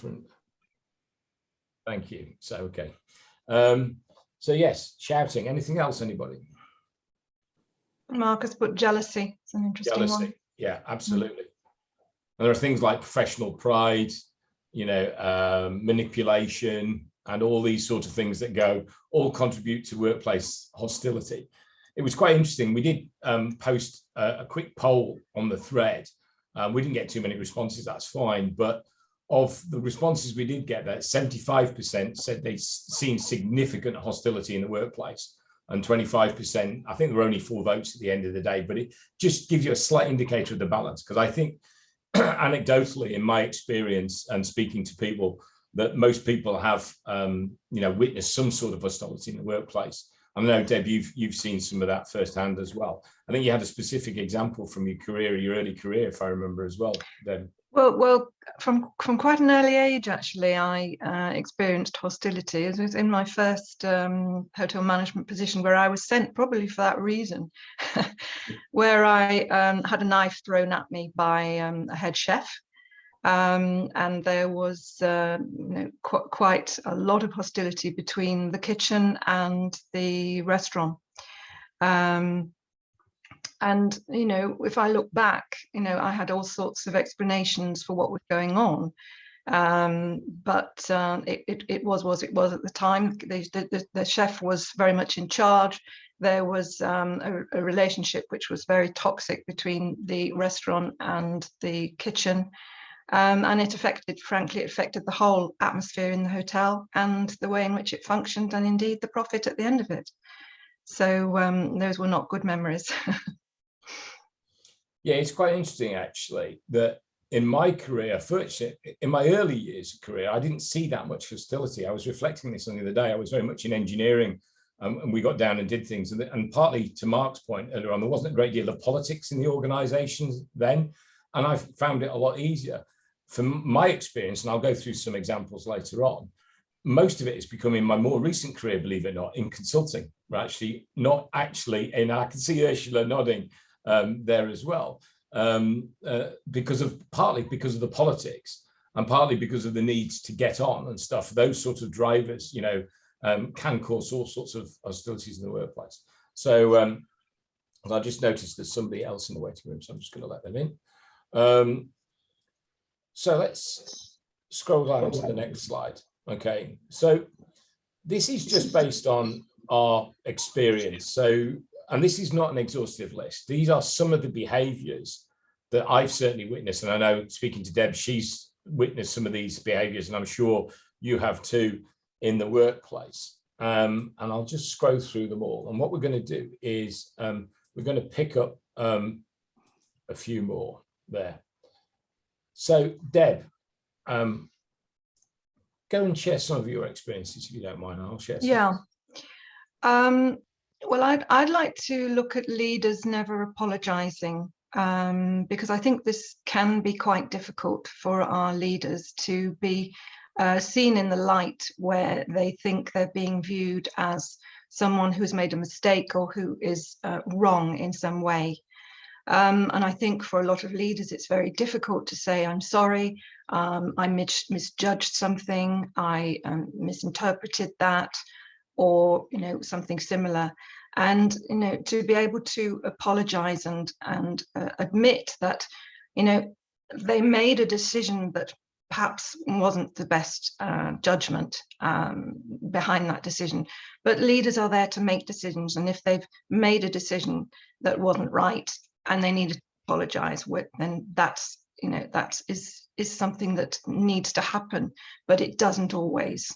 different. Thank you. So, okay. So yes, shouting. Anything else, anybody? Marcus put jealousy. It's an interesting one. Yeah, absolutely. And there are things like professional pride, you know, manipulation, and all these sort of things that all contribute to workplace hostility. It was quite interesting. We did post a quick poll on the thread. We didn't get too many responses, that's fine. But of the responses we did get, that 75% said they'd seen significant hostility in the workplace. And 25%, I think there were only 4 votes at the end of the day, but it just gives you a slight indicator of the balance. Because I think anecdotally, in my experience and speaking to people, that most people have, you know, witnessed some sort of hostility in the workplace. I know, Deb, you've seen some of that firsthand as well. I think you had a specific example from your career, your early career, if I remember as well, Deb. Well, from quite an early age, actually, I experienced hostility. It was in my first hotel management position, where I was sent probably for that reason, where I had a knife thrown at me by a head chef. And there was you know, quite a lot of hostility between the kitchen and the restaurant. And, you know, if I look back, you know, I had all sorts of explanations for what was going on. But it was what it was at the time. The chef was very much in charge. There was a relationship which was very toxic between the restaurant and the kitchen. And it frankly, it affected the whole atmosphere in the hotel and the way in which it functioned, and indeed the profit at the end of it. So those were not good memories. Yeah, it's quite interesting, actually, that in my career, in my early years of career, I didn't see that much hostility. I was reflecting this on the other day. I was very much in engineering, and we got down and did things. And partly to Mark's point earlier on, there wasn't a great deal of politics in the organizations then. And I found it a lot easier. From my experience, and I'll go through some examples later on, most of it is becoming my more recent career, believe it or not, in consulting. We're actually not actually in, I can see Ursula nodding there as well, partly because of the politics, and partly because of the needs to get on and stuff. Those sorts of drivers, you know, can cause all sorts of hostilities in the workplace. So I just noticed there's somebody else in the waiting room, so I'm just going to let them in. So let's scroll down to the next slide. Okay, so this is just based on our experience. So, and this is not an exhaustive list. These are some of the behaviors that I've certainly witnessed. And I know, speaking to Deb, she's witnessed some of these behaviors, and I'm sure you have too in the workplace. And I'll just scroll through them all. And what we're going to do is we're going to pick up a few more there. So, Deb, go and share some of your experiences, if you don't mind. I'll share some. Yeah. Well, I'd like to look at leaders never apologizing, because I think this can be quite difficult for our leaders to be seen in the light where they think they're being viewed as someone who's made a mistake or who is wrong in some way. And I think for a lot of leaders, it's very difficult to say, I'm sorry, I misjudged something, I misinterpreted that, or, you know, something similar. And, you know, to be able to apologize and admit that, you know, they made a decision that perhaps wasn't the best judgment behind that decision. But leaders are there to make decisions. And if they've made a decision that wasn't right, and they need to apologize, then that's, you know, that is something that needs to happen, but it doesn't always.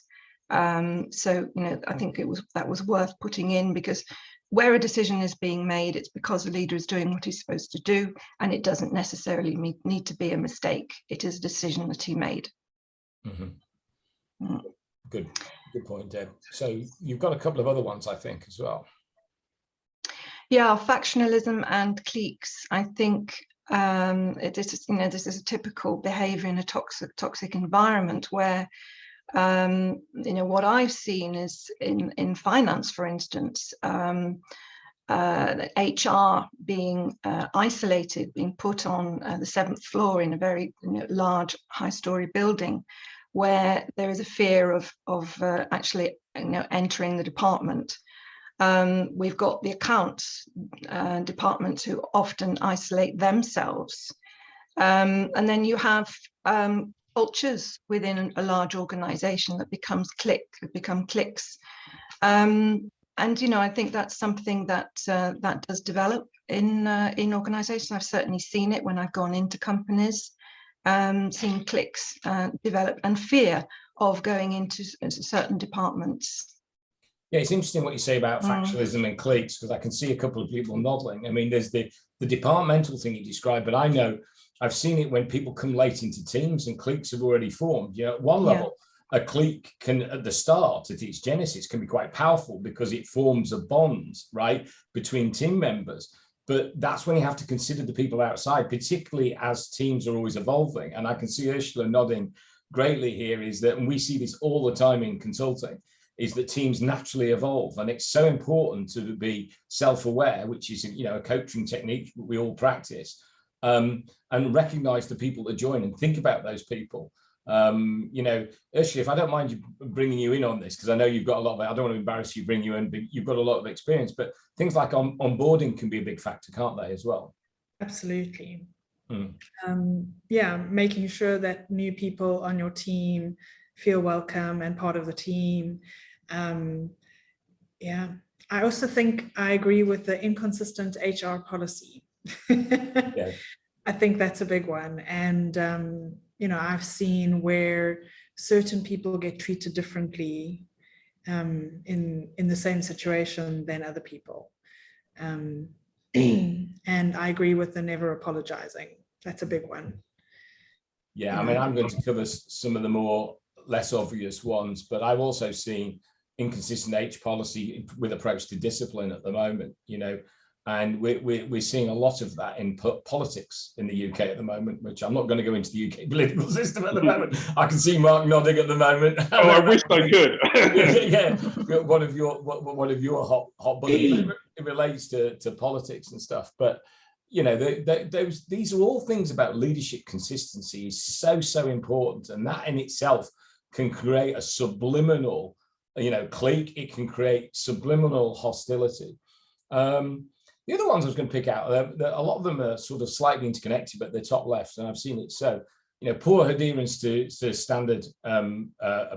So, you know, I think that was worth putting in, because where a decision is being made, it's because the leader is doing what he's supposed to do, and it doesn't necessarily need to be a mistake. It is a decision that he made. Mm-hmm. Good point, Deb. So you've got a couple of other ones, I think, as well. Yeah, factionalism and cliques. I think this is a typical behavior in a toxic environment where, you know, what I've seen is in finance, for instance, HR being isolated, being put on the 7th floor in a very large high-story building, where there is a fear of actually entering the department. We've got the accounts departments who often isolate themselves. And then you have cultures within a large organization that become cliques. And I think that's something that that does develop in organizations. I've certainly seen it when I've gone into companies, seen cliques develop, and fear of going into certain departments. Yeah, it's interesting what you say about factionalism and cliques, because I can see a couple of people nodding. I mean, there's the departmental thing you described, but I know I've seen it when people come late into teams and cliques have already formed. At one level, a clique can, at the start, at its genesis, can be quite powerful because it forms a bond, right, between team members. But that's when you have to consider the people outside, particularly as teams are always evolving. And I can see Ursula nodding greatly here, is that, and we see this all the time in consulting, is that teams naturally evolve. And it's so important to be self-aware, which is, a coaching technique we all practice, and recognize the people that join and think about those people. Ursula, if I don't mind you bringing you in on this, because I know you've got a lot of it, I don't want to embarrass you, bring you in, but you've got a lot of experience, but things like onboarding can be a big factor, can't they, as well? Absolutely. Making sure that new people on your team feel welcome and part of the team. I also think I agree with the inconsistent HR policy. I think that's a big one. And, I've seen where certain people get treated differently in the same situation than other people. And I agree with the never apologizing. That's a big one. Yeah, I mean, I'm going to cover some of the more less obvious ones, but I've also seen inconsistent H policy with approach to discipline at the moment, and we're seeing a lot of that in politics in the UK at the moment, which I'm not going to go into the UK political system at the moment. I can see Mark nodding at the moment. Oh, I wish I could. Yeah, one of your hot buttons. It relates to politics and stuff, but these are all things about leadership consistency is so important, and that in itself can create a subliminal, clique. It can create subliminal hostility. The other ones I was going to pick out, a lot of them are sort of slightly interconnected, but they're top left, and I've seen it. So, poor adherence to standard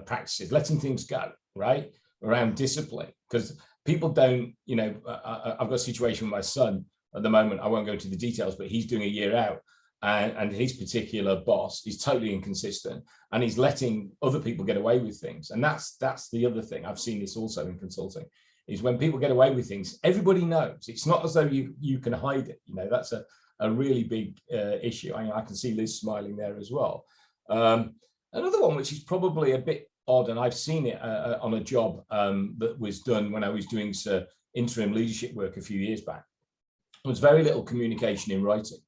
practices, letting things go, right, around discipline, because people don't, I've got a situation with my son at the moment. I won't go into the details, but he's doing a year out, and his particular boss is totally inconsistent, and he's letting other people get away with things. And that's the other thing. I've seen this also in consulting, is when people get away with things, everybody knows. It's not as though you can hide it. That's a really big issue. I can see Liz smiling there as well. Another one, which is probably a bit odd, and I've seen it on a job that was done when I was doing interim leadership work a few years back. There was very little communication in writing.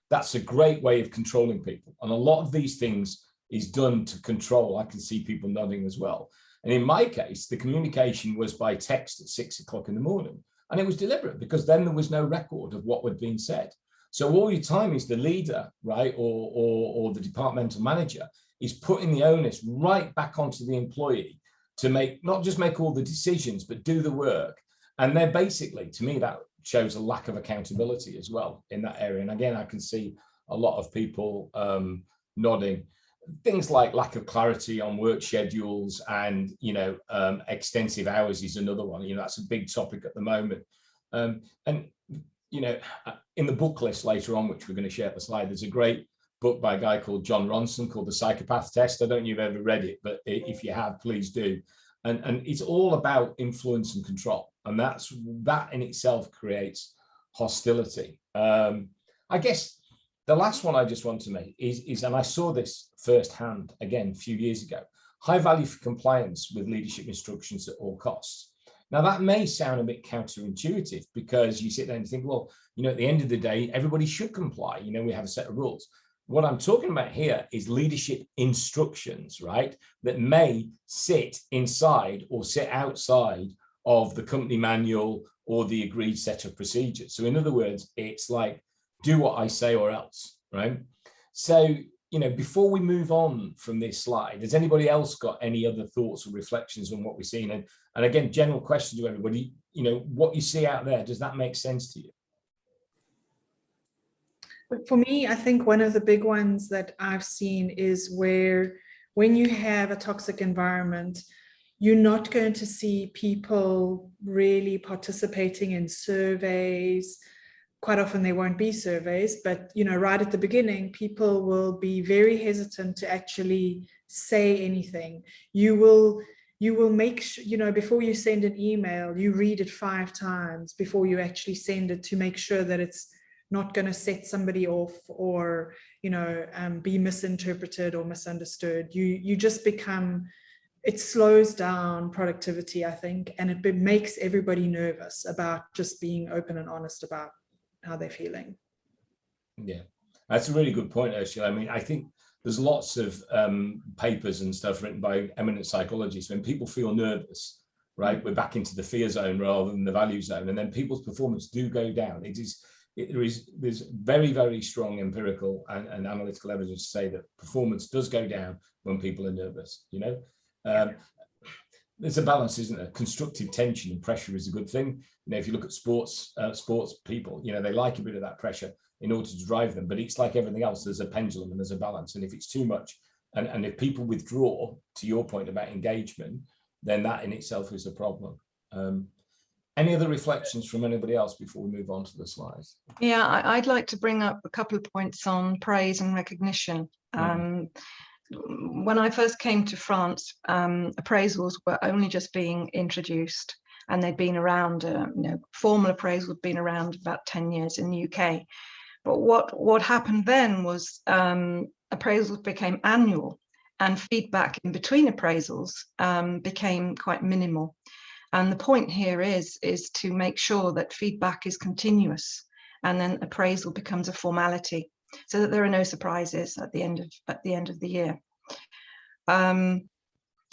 That's a great way of controlling people. And a lot of these things is done to control. I can see people nodding as well. And in my case, the communication was by text at 6 o'clock in the morning. And it was deliberate because then there was no record of what had been said. So all your time is the leader, right, or the departmental manager is putting the onus right back onto the employee to not just make all the decisions, but do the work. And they're basically, to me, that shows a lack of accountability as well in that area. And again, I can see a lot of people nodding. Things like lack of clarity on work schedules and, extensive hours is another one. That's a big topic at the moment. And, in the book list later on, which we're going to share the slide, there's a great book by a guy called John Ronson called The Psychopath Test. I don't know if you've ever read it, but if you have, please do. And it's all about influence and control. And that in itself creates hostility. I guess the last one I just want to make is, and I saw this firsthand again a few years ago, high value for compliance with leadership instructions at all costs. Now that may sound a bit counterintuitive because you sit there and think, well, at the end of the day, everybody should comply. We have a set of rules. What I'm talking about here is leadership instructions, right, that may sit inside or sit outside of the company manual or the agreed set of procedures. So in other words, it's like, do what I say or else, right? So before we move on from this slide, has anybody else got any other thoughts or reflections on what we've seen? And again, general question to everybody, what you see out there, does that make sense to you? For me, I think one of the big ones that I've seen is where when you have a toxic environment, you're not going to see people really participating in surveys. Quite often there won't be surveys, but right at the beginning, people will be very hesitant to actually say anything. You will make sure, before you send an email, you read it 5 times before you actually send it to make sure that it's not going to set somebody off or be misinterpreted or misunderstood. You just become, it slows down productivity, I think, and it makes everybody nervous about just being open and honest about how they're feeling. Yeah, that's a really good point, Ursula. I mean, I think there's lots of papers and stuff written by eminent psychologists. When people feel nervous, right, we're back into the fear zone rather than the value zone, and then people's performance do go down. There's very, very strong empirical and analytical evidence to say that performance does go down when people are nervous. There's a balance, isn't there? Constructive tension and pressure is a good thing. If you look at sports people, they like a bit of that pressure in order to drive them. But it's like everything else, there's a pendulum and there's a balance. And if it's too much, and if people withdraw, to your point about engagement, then that in itself is a problem. Any other reflections from anybody else before we move on to the slides? Yeah, I'd like to bring up a couple of points on praise and recognition. When I first came to France, appraisals were only just being introduced, and they'd been around, formal appraisal had been around about 10 years in the UK. But what happened then was appraisals became annual, and feedback in between appraisals became quite minimal. And the point here is to make sure that feedback is continuous, and then appraisal becomes a formality, so that there are no surprises at the end of the year.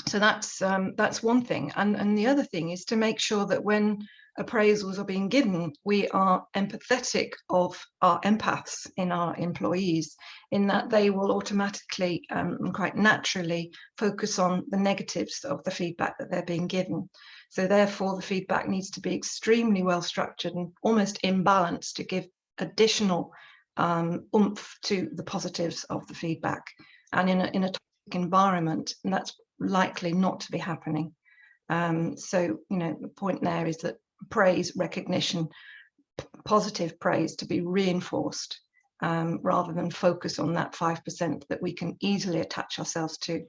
So that's one thing, and the other thing is to make sure that when appraisals are being given, we are empathetic of our empaths in our employees, in that they will automatically and quite naturally focus on the negatives of the feedback that they're being given. So therefore, the feedback needs to be extremely well structured and almost in balance to give additional oomph to the positives of the feedback. And in a toxic environment, and that's likely not to be happening. So the point there is that praise, recognition, positive praise to be reinforced rather than focus on that 5% that we can easily attach ourselves to.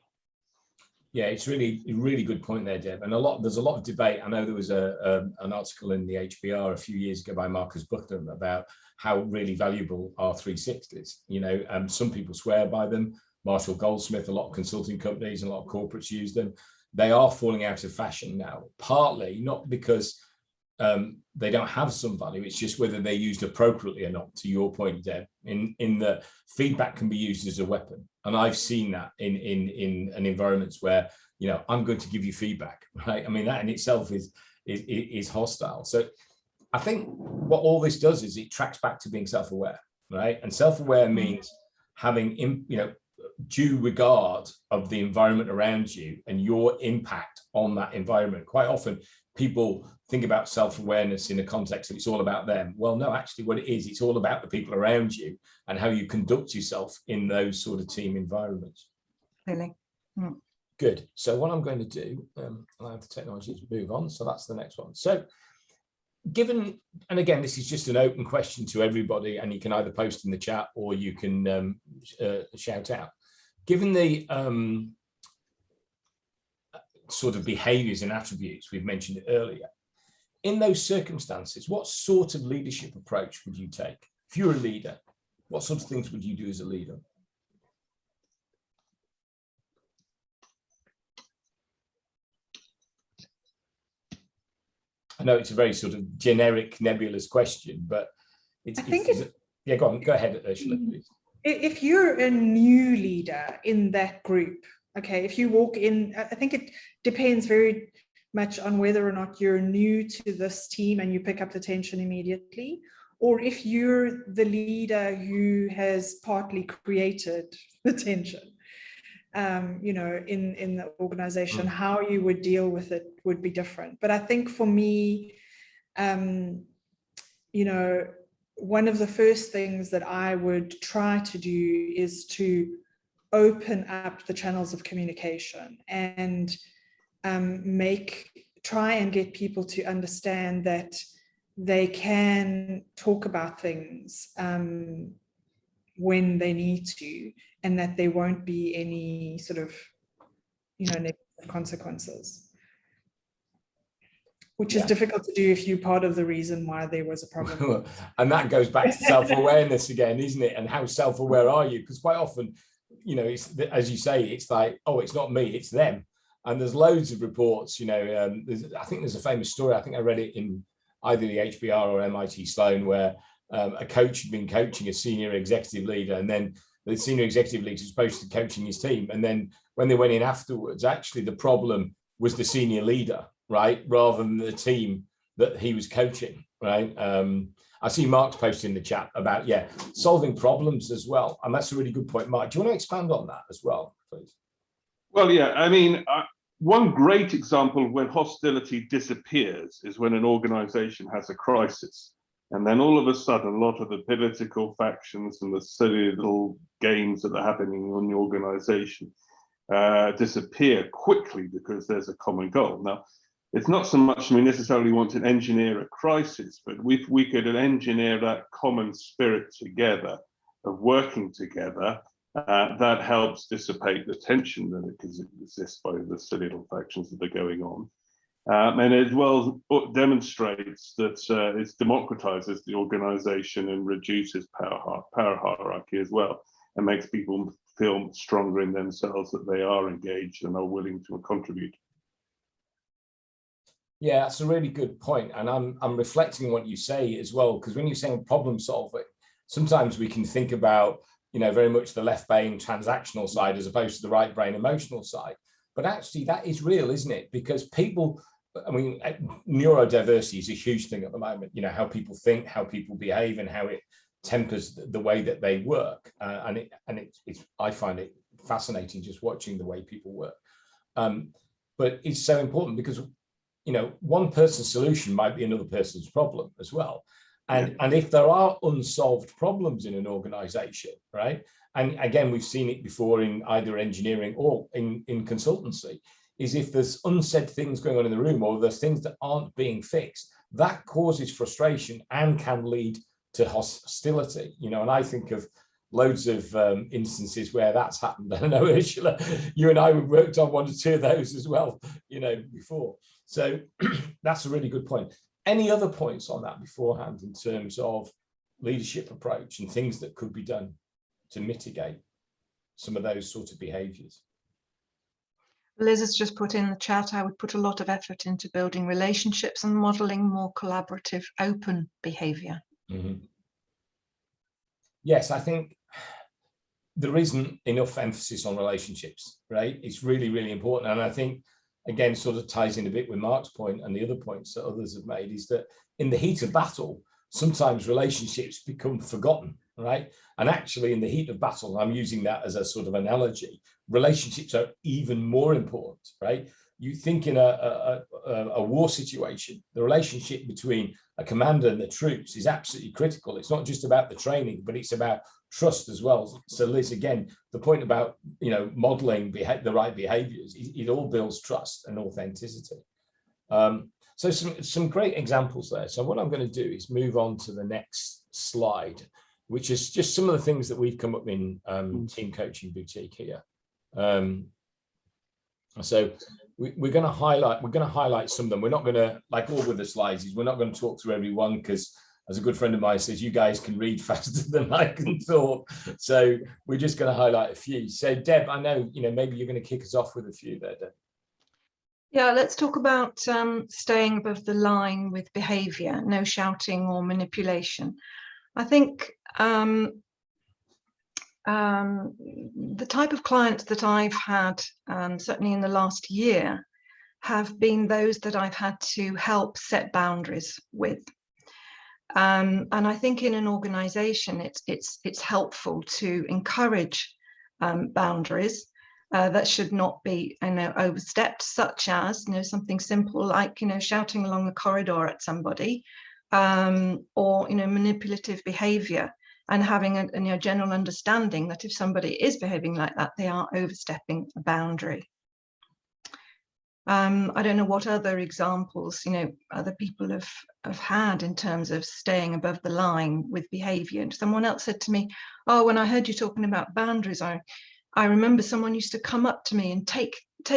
Yeah, it's really a really good point there, Deb. And there's a lot of debate. I know there was an article in the HBR a few years ago by Marcus Buckham about how really valuable are 360s. Some people swear by them. Marshall Goldsmith, a lot of consulting companies and a lot of corporates use them. They are falling out of fashion now, partly not because they don't have some value, it's just whether they're used appropriately or not, to your point, Deb, in the feedback can be used as a weapon. And I've seen that in environments where, I'm going to give you feedback, right? I mean, that in itself is hostile. So I think what all this does is it tracks back to being self-aware, right? And self-aware means having, due regard of the environment around you and your impact on that environment. Quite often people think about self-awareness in a context of it's all about them. Well, no, actually what it is, it's all about the people around you and how you conduct yourself in those sort of team environments. Really? Mm. Good. So what I'm going to do, allow the technology to move on. So that's the next one. So given, and again, this is just an open question to everybody, and you can either post in the chat or you can shout out. Given the sort of behaviors and attributes we've mentioned earlier, in those circumstances, what sort of leadership approach would you take? If you're a leader, what sort of things would you do as a leader? I know it's a very sort of generic, nebulous question, but yeah, go on, go ahead, Ursula, please. If you're a new leader in that group, okay, if you walk in, I think it depends very much on whether or not you're new to this team and you pick up the tension immediately, or if you're the leader who has partly created the tension, you know, in the organization, how you would deal with it would be different. But I think for me, you know, one of the first things that I would try to do is to open up the channels of communication and try and get people to understand that they can talk about things when they need to, and that there won't be any sort of, you know, negative consequences, which is difficult to do if you're part of the reason why there was a problem. And that goes back to self-awareness again, isn't it? And how self-aware are you? Because quite often, you know, it's, as you say, it's like, oh, it's not me, it's them. And there's loads of reports, you know, I think there's a famous story, I think I read it in either the HBR or MIT Sloan, where a coach had been coaching a senior executive leader, and then the senior executive leader was supposed to be coaching his team. And then when they went in afterwards, actually the problem was the senior leader, right? Rather than the team that he was coaching, right? I see Mark's post in the chat about, solving problems as well. And that's a really good point. Mark, do you want to expand on that as well, please? Well, yeah, I mean, one great example of when hostility disappears is when an organization has a crisis. And then all of a sudden, a lot of the political factions and the silly little games that are happening in the organization disappear quickly because there's a common goal. Now, it's not so much we necessarily want to engineer a crisis, but if we could engineer that common spirit together of working together, that helps dissipate the tension that exists by the silly little factions that are going on. And as well demonstrates that it democratizes the organization and reduces power hierarchy as well, and makes people feel stronger in themselves that they are engaged and are willing to contribute. Yeah, that's a really good point. And I'm reflecting on what you say as well, because when you're saying problem solving, sometimes we can think about, you know, very much the left brain transactional side as opposed to the right brain emotional side. But actually that is real, isn't it? Because people, I mean, neurodiversity is a huge thing at the moment, you know, how people think, how people behave, and how it tempers the way that they work. And I find it fascinating just watching the way people work. But it's so important because, you know, one person's solution might be another person's problem as well. And if there are unsolved problems in an organization, right? And again, we've seen it before in either engineering or in consultancy, is if there's unsaid things going on in the room, or there's things that aren't being fixed, that causes frustration and can lead to hostility, you know. And I think of loads of instances where that's happened. I know, Ursula, you and I worked on one or two of those as well, you know, before. So that's a really good point. Any other points on that beforehand in terms of leadership approach and things that could be done to mitigate some of those sort of behaviours? Liz has just put in the chat, I would put a lot of effort into building relationships and modelling more collaborative, open behaviour. Mm-hmm. Yes, I think there isn't enough emphasis on relationships, right? It's really, really important. And I think, again, sort of ties in a bit with Mark's point and the other points that others have made, is that in the heat of battle, sometimes relationships become forgotten, right? And actually in the heat of battle, I'm using that as a sort of analogy, relationships are even more important, right? You think in a war situation, the relationship between a commander and the troops is absolutely critical. It's not just about the training, but it's about trust as well. So Liz, again, the point about, you know, modeling the right behaviors, it all builds trust and authenticity. So some great examples there. So what I'm going to do is move on to the next slide, which is just some of the things that we've come up in Team Coaching Boutique here. So we're going to highlight some of them. We're not going to, like all with the slides, we're not going to talk through every one, because as a good friend of mine says, you guys can read faster than I can talk. So we're just going to highlight a few. So Deb, I know, you know, maybe you're going to kick us off with a few there, Deb. Yeah, let's talk about staying above the line with behaviour, no shouting or manipulation. I think the type of clients that I've had, certainly in the last year, have been those that I've had to help set boundaries with. And I think in an organization, it's helpful to encourage boundaries that should not be, overstepped, such as, something simple like, shouting along the corridor at somebody, or, manipulative behavior, and having a general understanding that if somebody is behaving like that, they are overstepping a boundary. I don't know what other examples, other people have had in terms of staying above the line with behavior. And someone else said to me, oh, when I heard you talking about boundaries, I remember someone used to come up to me and take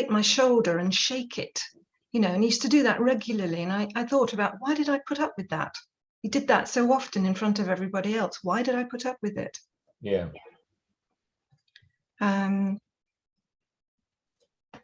my shoulder and shake it, and he used to do that regularly. And I thought about, why did I put up with that? He did that so often in front of everybody else. Why did I put up with it? Yeah.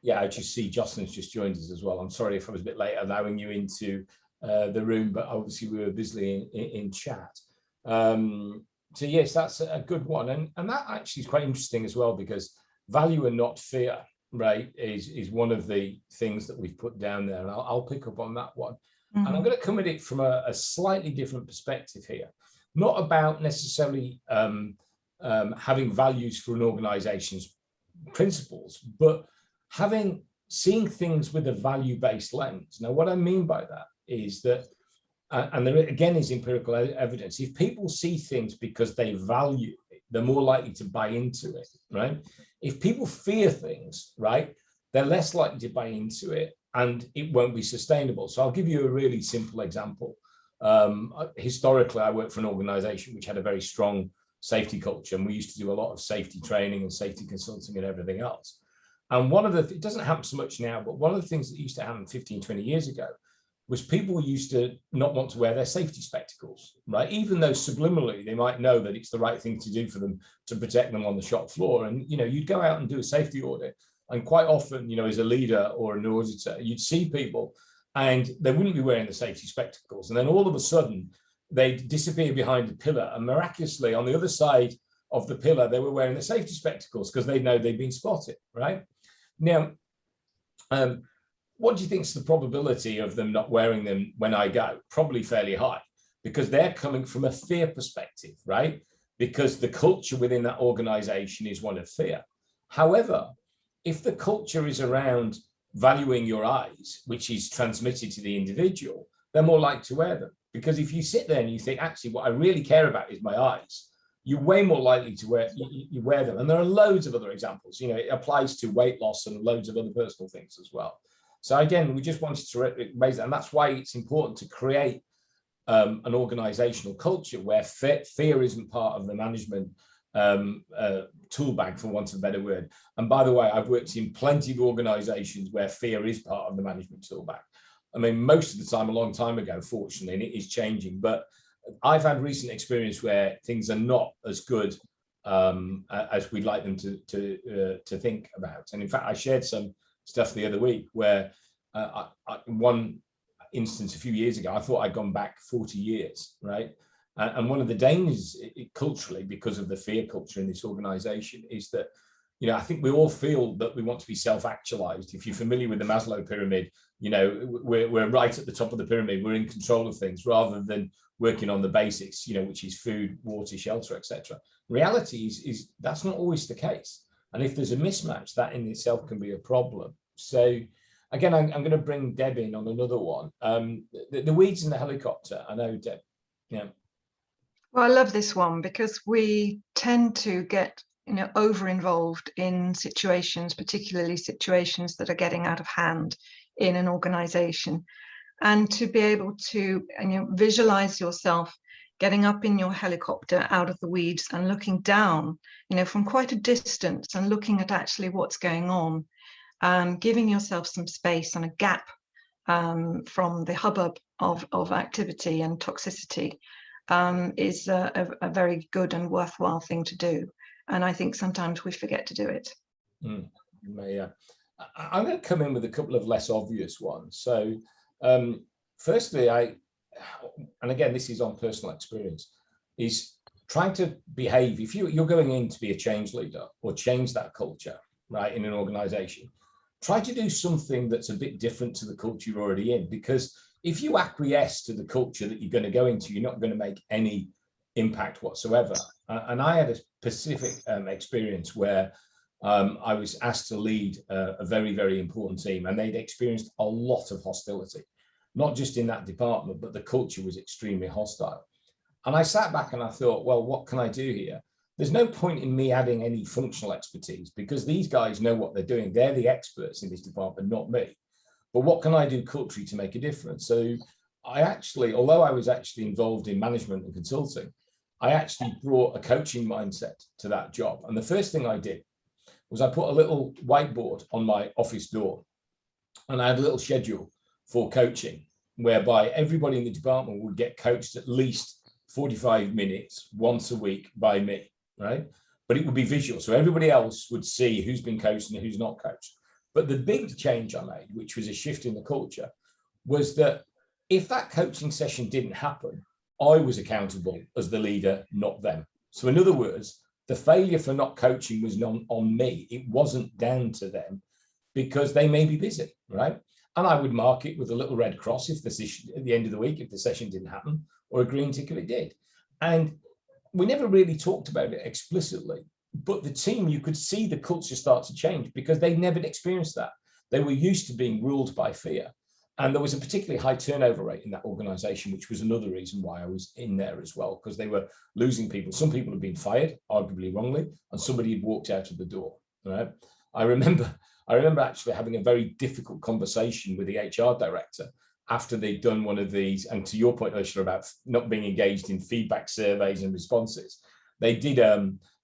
Yeah, I just see Jocelyn's just joined us as well. I'm sorry if I was a bit late allowing you into the room, but obviously we were busy in chat. So yes, that's a good one. And that actually is quite interesting as well, because value and not fear, right, is one of the things that we've put down there. And I'll pick up on that one. Mm-hmm. And I'm going to come at it from a slightly different perspective here. Not about necessarily having values for an organization's principles, but seeing things with a value-based lens. Now, what I mean by that is that, and there again is empirical evidence, if people see things because they value it, they're more likely to buy into it, right? If people fear things, right, they're less likely to buy into it, and it won't be sustainable. So I'll give you a really simple example. Historically, I worked for an organization which had a very strong safety culture, and we used to do a lot of safety training and safety consulting and everything else. And one of it doesn't happen so much now, but one of the things that used to happen 15, 20 years ago was people used to not want to wear their safety spectacles, right? Even though subliminally they might know that it's the right thing to do for them to protect them on the shop floor. And, you'd go out and do a safety audit. And quite often, as a leader or an auditor, you'd see people and they wouldn't be wearing the safety spectacles. And then all of a sudden they'd disappear behind a pillar, and miraculously on the other side of the pillar, they were wearing the safety spectacles because they know they'd been spotted, right? Now, what do you think is the probability of them not wearing them when I go? Probably fairly high, because they're coming from a fear perspective, right? Because the culture within that organization is one of fear. However, if the culture is around valuing your eyes, which is transmitted to the individual, they're more likely to wear them. Because if you sit there and you think, actually, what I really care about is my eyes, you're way more likely to wear them. And there are loads of other examples. It applies to weight loss and loads of other personal things as well. So again, we just wanted to raise that. And that's why it's important to create an organizational culture where fear isn't part of the management tool bag, for want of a better word. And by the way, I've worked in plenty of organizations where fear is part of the management tool bag. I mean, most of the time, a long time ago, fortunately, and it is changing, but I've had recent experience where things are not as good as we'd like them to think about. And in fact, I shared some stuff the other week where one instance a few years ago, I thought I'd gone back 40 years, right? And one of the dangers culturally, because of the fear culture in this organization, is that, I think we all feel that we want to be self-actualized. If you're familiar with the Maslow pyramid, we're right at the top of the pyramid. We're in control of things rather than working on the basics, which is food, water, shelter, etc. Reality is that's not always the case. And if there's a mismatch, that in itself can be a problem. So again, I'm going to bring Deb in on another one. The weeds in the helicopter. I know, Deb. Yeah. Well, I love this one because we tend to get over involved in situations, particularly situations that are getting out of hand in an organization. And to be able to visualize yourself getting up in your helicopter out of the weeds and looking down, from quite a distance and looking at actually what's going on, giving yourself some space and a gap from the hubbub of activity and toxicity is a very good and worthwhile thing to do. And I think sometimes we forget to do it. Yeah. I'm going to come in with a couple of less obvious ones. So firstly, and again, this is on personal experience, is trying to behave. If you're going in to be a change leader or change that culture, right, in an organization, try to do something that's a bit different to the culture you're already in, because if you acquiesce to the culture that you're going to go into, you're not going to make any impact whatsoever. And I had a specific experience where I was asked to lead a very, very important team, and they'd experienced a lot of hostility, not just in that department, but the culture was extremely hostile. And I sat back and I thought, well, what can I do here? There's no point in me adding any functional expertise because these guys know what they're doing. They're the experts in this department, not me. But what can I do culturally to make a difference? So I actually, although I was actually involved in management and consulting, I actually brought a coaching mindset to that job. And the first thing I did was I put a little whiteboard on my office door, and I had a little schedule for coaching whereby everybody in the department would get coached at least 45 minutes once a week by me, right? But it would be visual. So everybody else would see who's been coached and who's not coached. But the big change I made, which was a shift in the culture, was that if that coaching session didn't happen, I was accountable as the leader, not them. So in other words, the failure for not coaching was not on me. It wasn't down to them because they may be busy, right? And I would mark it with a little red cross if the session, at the end of the week, if the session didn't happen, or a green tick if it did. And we never really talked about it explicitly, but the team, you could see the culture start to change because they never experienced that. They were used to being ruled by fear. And there was a particularly high turnover rate in that organization, which was another reason why I was in there as well, because they were losing people. Some people had been fired, arguably wrongly, and somebody had walked out of the door. Right? I remember actually having a very difficult conversation with the HR director after they'd done one of these, and to your point, Ursula, about not being engaged in feedback surveys and responses. They did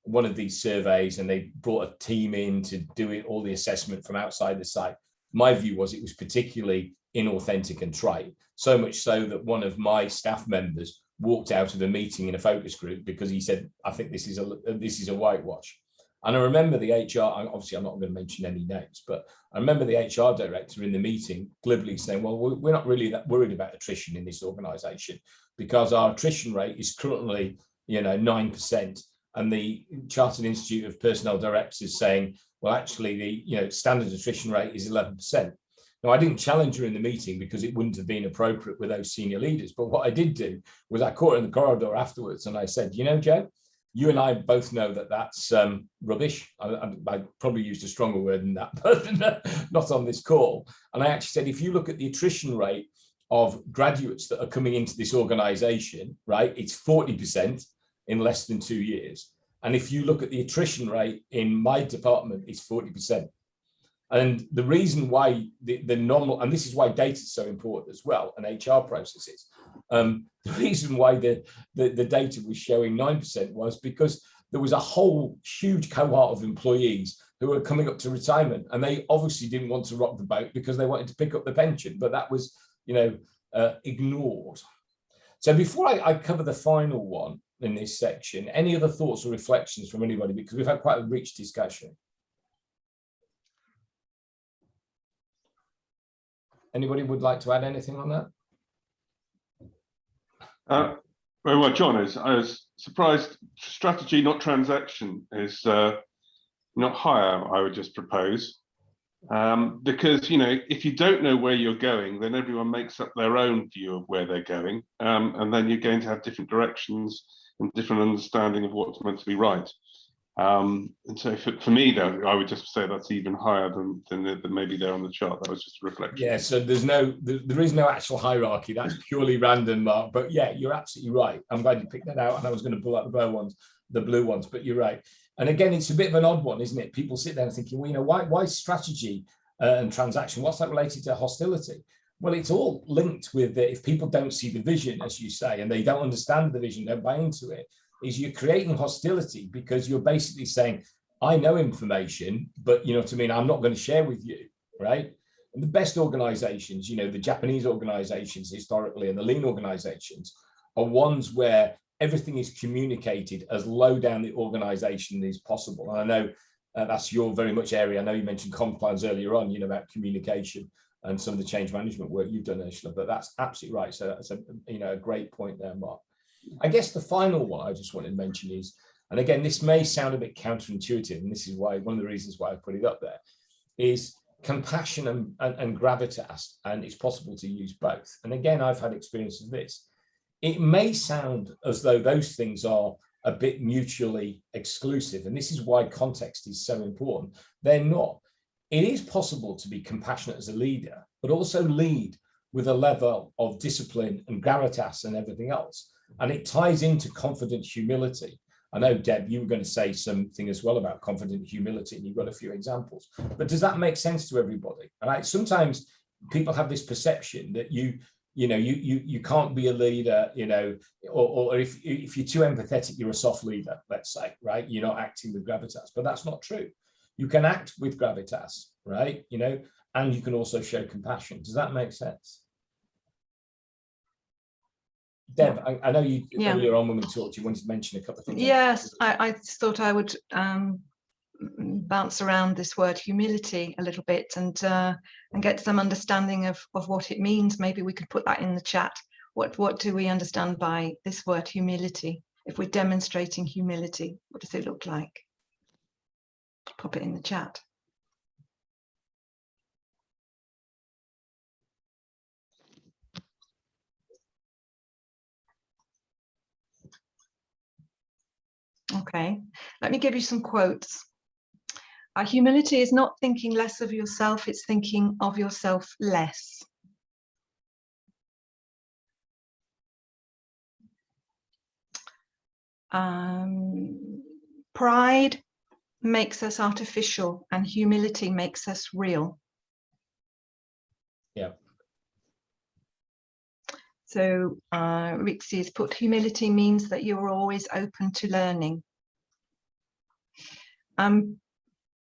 one of these surveys and they brought a team in to do it, all the assessment from outside the site. My view was it was particularly inauthentic and trite, so much so that one of my staff members walked out of the meeting in a focus group because he said, I think this is a whitewash. And I remember the HR, obviously I'm not going to mention any names, but I remember the HR director in the meeting glibly saying, well, we're not really that worried about attrition in this organization because our attrition rate is currently, 9%. And the Chartered Institute of Personnel Directors is saying, well, actually the standard attrition rate is 11%. Now, I didn't challenge her in the meeting because it wouldn't have been appropriate with those senior leaders. But what I did do was I caught her in the corridor afterwards and I said, Joe, you and I both know that that's rubbish. I probably used a stronger word than that, but not on this call. And I actually said, if you look at the attrition rate of graduates that are coming into this organization, right, it's 40% in less than 2 years. And if you look at the attrition rate in my department, it's 40%. And the reason why the normal, and this is why data is so important as well, and HR processes, the reason why the data was showing 9% was because there was a whole huge cohort of employees who were coming up to retirement, and they obviously didn't want to rock the boat because they wanted to pick up the pension, but that was, ignored. So before I cover the final one in this section, any other thoughts or reflections from anybody? Because we've had quite a rich discussion. Anybody would like to add anything on that? Well, John, I was surprised strategy, not transaction, is not higher, I would just propose. Because, if you don't know where you're going, then everyone makes up their own view of where they're going. And then you're going to have different directions and different understanding of what's meant to be right. And so for me, though, I would just say that's even higher than maybe there on the chart. That was just a reflection. Yeah, so there is no actual hierarchy. That's purely random, Mark. But yeah, you're absolutely right. I'm glad you picked that out. And I was going to pull out the blue ones, but you're right. And again, it's a bit of an odd one, isn't it? People sit there thinking, well, why strategy and transaction? What's that related to hostility? Well, it's all linked with if people don't see the vision, as you say, and they don't understand the vision, don't buy into it, is you're creating hostility because you're basically saying, I know information, but you know what I mean, I'm not going to share with you, right? And the best organizations, the Japanese organizations historically and the lean organizations are ones where everything is communicated as low down the organization as possible. And I know that's your very much area. I know you mentioned comp plans earlier on, about communication and some of the change management work you've done, Ursula, but that's absolutely right. So that's a great point there, Mark. I guess the final one I just wanted to mention is, and again, this may sound a bit counterintuitive, and this is why one of the reasons why I put it up there, is compassion and gravitas, and it's possible to use both. And again, I've had experience of this. It may sound as though those things are a bit mutually exclusive, and this is why context is so important. They're not. It is possible to be compassionate as a leader, but also lead with a level of discipline and gravitas and everything else. And it ties into confident humility. I know, Deb, you were going to say something as well about confident humility, and you've got a few examples. But does that make sense to everybody? All right. Sometimes people have this perception that you can't be a leader, or if you're too empathetic, you're a soft leader, let's say, right? You're not acting with gravitas, but that's not true. You can act with gravitas, right? And you can also show compassion. Does that make sense? Deb, I know you earlier on when we talked, you wanted to mention a couple of things. Yes, I thought I would bounce around this word humility a little bit and get some understanding of what it means. Maybe we could put that in the chat. What do we understand by this word humility? If we're demonstrating humility, what does it look like? Pop it in the chat. Okay, let me give you some quotes. Humility is not thinking less of yourself, it's thinking of yourself less. Pride makes us artificial and humility makes us real. Yeah. So Rixie has put, humility means that you're always open to learning.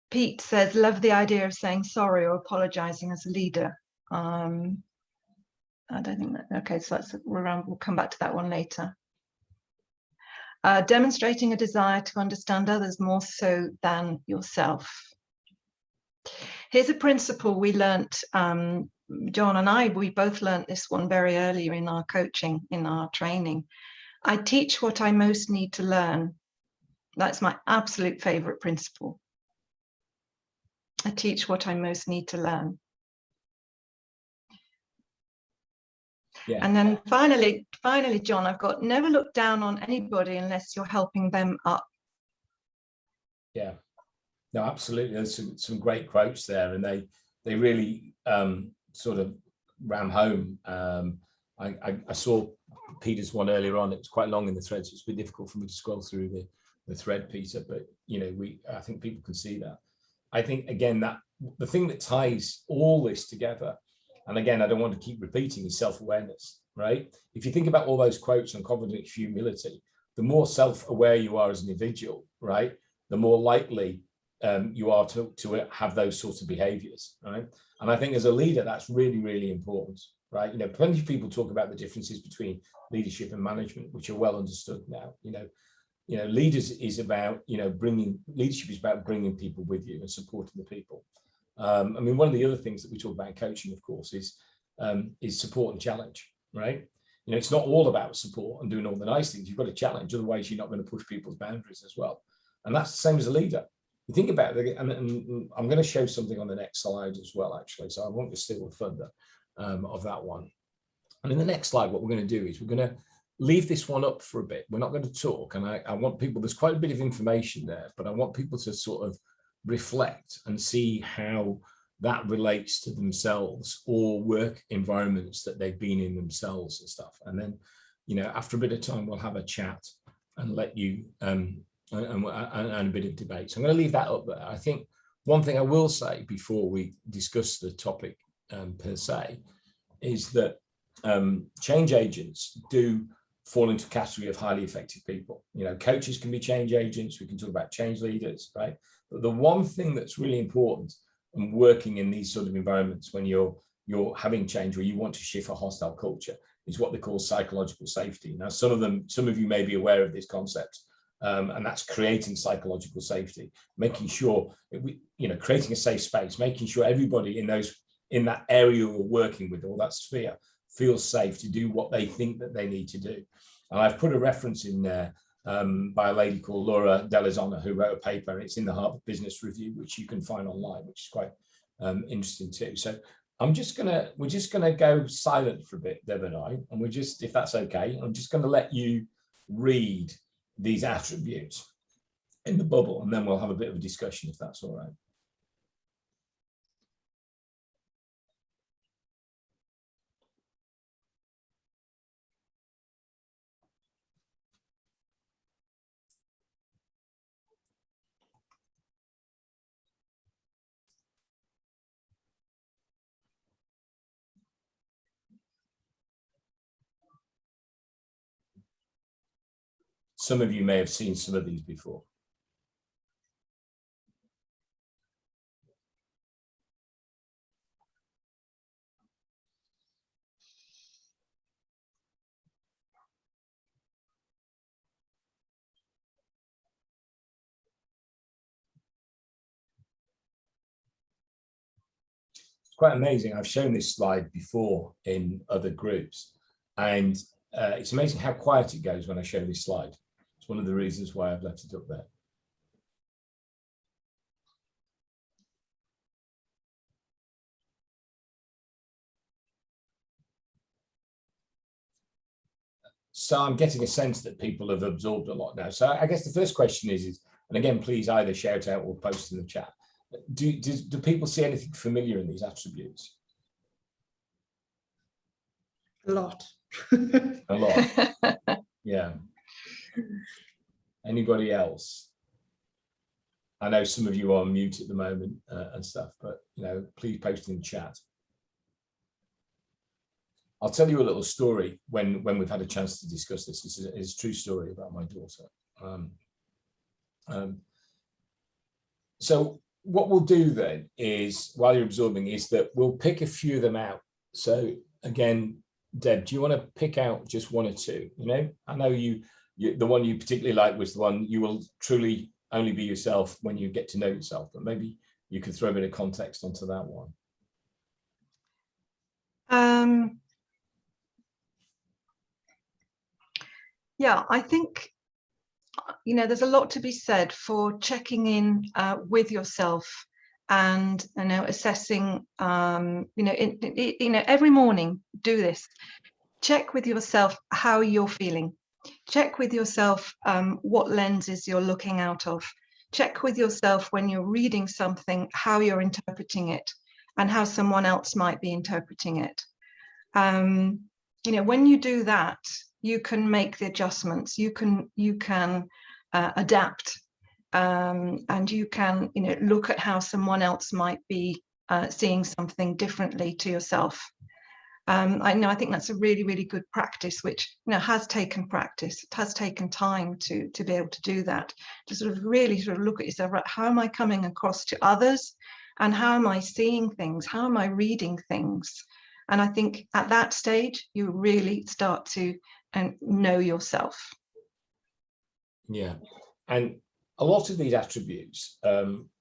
Pete says, love the idea of saying sorry or apologizing as a leader. I don't think that, okay, so that's, we'll come back to that one later. Demonstrating a desire to understand others more so than yourself. Here's a principle we learnt, John and I, we both learnt this one very early in our coaching, in our training. I teach what I most need to learn. That's my absolute favorite principle. I teach what I most need to learn. Yeah. And then finally, John, I've got, never look down on anybody unless you're helping them up. Yeah, no, absolutely. There's some great quotes there, and they really sort of ram home. I saw Peter's one earlier on. It was quite long in the thread, so it's been difficult for me to scroll through the thread, Peter. But I think people can see that. I think again that the thing that ties all this together, and again, I don't want to keep repeating, is self-awareness, right? If you think about all those quotes on confident humility, the more self-aware you are as an individual, right, the more likely you are to have those sorts of behaviors, right? And I think as a leader, that's really, really important, right? Plenty of people talk about the differences between leadership and management, which are well understood now. Leaders is about, leadership is about bringing people with you and supporting the people. I mean, one of the other things that we talk about in coaching, of course, is support and challenge, right? It's not all about support and doing all the nice things. You've got to challenge, otherwise you're not going to push people's boundaries as well. And that's the same as a leader. You think about it, and I'm going to show something on the next slide as well, actually, so I won't just steal the thunder of that one. And in the next slide, what we're going to do is we're going to leave this one up for a bit. We're not going to talk, and I want people, there's quite a bit of information there, but I want people to sort of reflect and see how that relates to themselves or work environments that they've been in themselves and stuff. And then, after a bit of time, we'll have a chat and let you and a bit of debate. So I'm going to leave that up there. I think one thing I will say before we discuss the topic per se is that change agents do fall into the category of highly effective people. Coaches can be change agents. We can talk about change leaders, right? But the one thing that's really important in working in these sort of environments when you're having change or you want to shift a hostile culture is what they call psychological safety. Now, some of you may be aware of this concept, and that's creating psychological safety, making sure creating a safe space, making sure everybody in that area we're working with, or that sphere, feels safe to do what they think that they need to do. And I've put a reference in there by a lady called Laura Delazona, who wrote a paper, and it's in the Harvard Business Review, which you can find online, which is quite interesting too. So we're just gonna go silent for a bit, Deb and I, and we're just, if that's okay, I'm just gonna let you read these attributes in the bubble, and then we'll have a bit of a discussion if that's all right. Some of you may have seen some of these before. It's quite amazing. I've shown this slide before in other groups, and it's amazing how quiet it goes when I show this slide. It's one of the reasons why I've left it up there. So I'm getting a sense that people have absorbed a lot now. So I guess the first question is, and again, please either shout out or post in the chat. Do people see anything familiar in these attributes? A lot. A lot. Yeah. Anybody else? I know some of you are on mute at the moment and stuff, but please post in the chat. I'll tell you a little story when we've had a chance to discuss this. This is a true story about my daughter. So what we'll do then is, while you're absorbing, is that we'll pick a few of them out. So again, Deb, do you want to pick out just one or two? I know you the one you particularly like was the one you will truly only be yourself when you get to know yourself, but maybe you could throw a bit of context onto that one. Yeah, I think, there's a lot to be said for checking in with yourself and, assessing, every morning, do this. Check with yourself how you're feeling. Check with yourself what lenses you're looking out of. Check with yourself when you're reading something, how you're interpreting it and how someone else might be interpreting it. When you do that, you can make the adjustments, you can adapt, and you can look at how someone else might be seeing something differently to yourself. I think that's a really, really good practice, which has taken practice. It has taken time to be able to do that, to sort of really look at yourself, right? How am I coming across to others, and how am I seeing things? How am I reading things? And I think at that stage, you really start to know yourself. Yeah, and a lot of these attributes